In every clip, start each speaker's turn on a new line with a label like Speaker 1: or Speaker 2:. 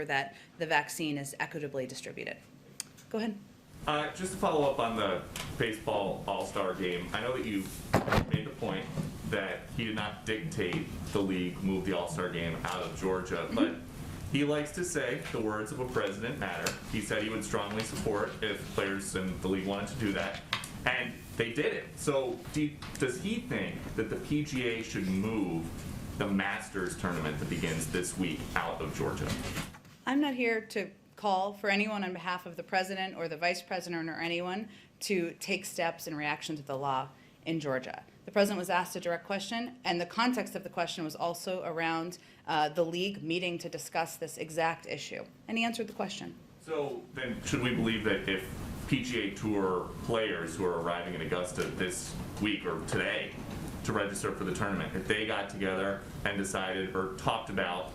Speaker 1: ensure that the vaccine is equitably distributed. Go ahead.
Speaker 2: Just to follow up on the baseball all-star game, I know that you made the point that he did not dictate the league move the all-star game out of Georgia, but he likes to say the words of a president matter. He said he would strongly support if players in the league wanted to do that, and they did it. So does he think that the PGA should move the Masters tournament that begins this week out of Georgia?
Speaker 1: I'm not here to call for anyone on behalf of the president or the vice president or anyone to take steps in reaction to the law in Georgia. The president was asked a direct question, and the context of the question was also around the league meeting to discuss this exact issue, and he answered the question.
Speaker 2: So then should we believe that if PGA Tour players who are arriving in Augusta this week or today to register for the tournament, if they got together and decided or talked about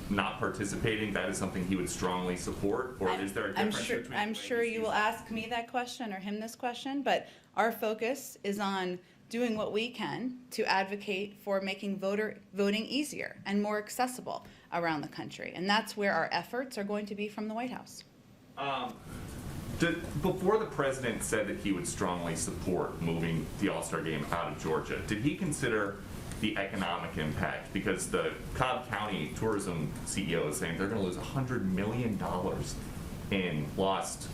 Speaker 2: not participating, that is something he would strongly support? Or is there a difference between
Speaker 1: I'm sure you will ask me that question or him this question, but our focus is on doing what we can to advocate for making voting easier and more accessible around the country. And that's where our efforts are going to be from the White House.
Speaker 2: Before the president said that he would strongly support moving the All-Star game out of Georgia, did he consider the economic impact? Because the Cobb County tourism CEO is saying they're going to lose $100 million in lost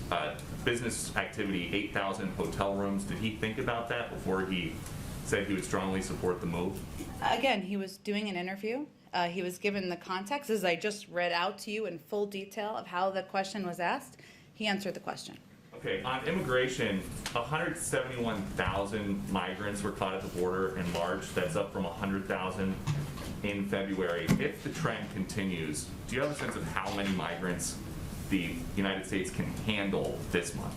Speaker 2: business activity, 8,000 hotel rooms. Did he think about that before he said he would strongly support the move?
Speaker 1: Again, he was doing an interview. He was given the context, as I just read out to you in full detail of how the question was asked. He answered the question.
Speaker 2: Okay, on immigration, 171,000 migrants were caught at the border in March. That's up from 100,000 in February. If the trend continues, do you have a sense of how many migrants the United States can handle this month?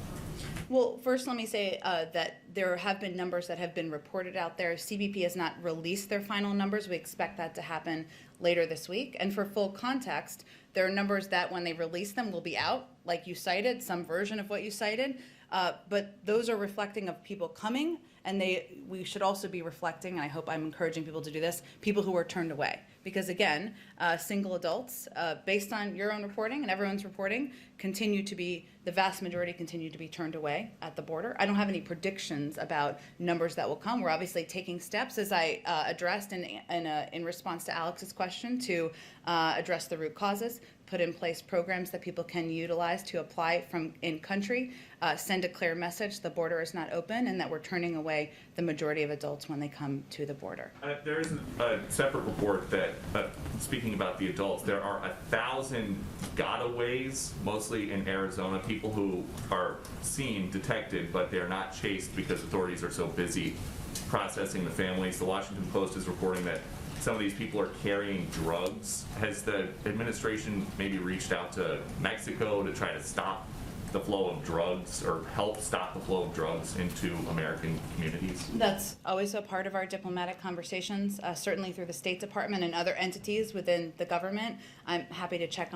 Speaker 1: Well, first let me say that there have been numbers that have been reported out there. CBP has not released their final numbers. We expect that to happen later this week. And for full context, there are numbers that when they release them will be out, like you cited, some version of what you cited. But those are reflecting of people coming, and we should also be reflecting, and I hope I'm encouraging people to do this, people who are turned away. Because again, single adults, based on your own reporting and everyone's reporting, the vast majority continue to be turned away at the border. I don't have any predictions about numbers that will come. We're obviously taking steps, as I addressed in response to Alex's question, to address the root causes, put in place programs that people can utilize to apply from in country, send a clear message the border is not open and that we're turning away the majority of adults when they come to the border.
Speaker 2: There is a separate report that, speaking about the adults, there are 1,000 gotaways, mostly in Arizona, people who are seen, detected, but they're not chased because authorities are so busy processing the families. The Washington Post is reporting that some of these people are carrying drugs. Has the administration maybe reached out to Mexico to try to stop the flow of drugs or help stop the flow of drugs into American communities?
Speaker 1: That's always a part of our diplomatic conversations, certainly through the State Department and other entities within the government. I'm happy to check on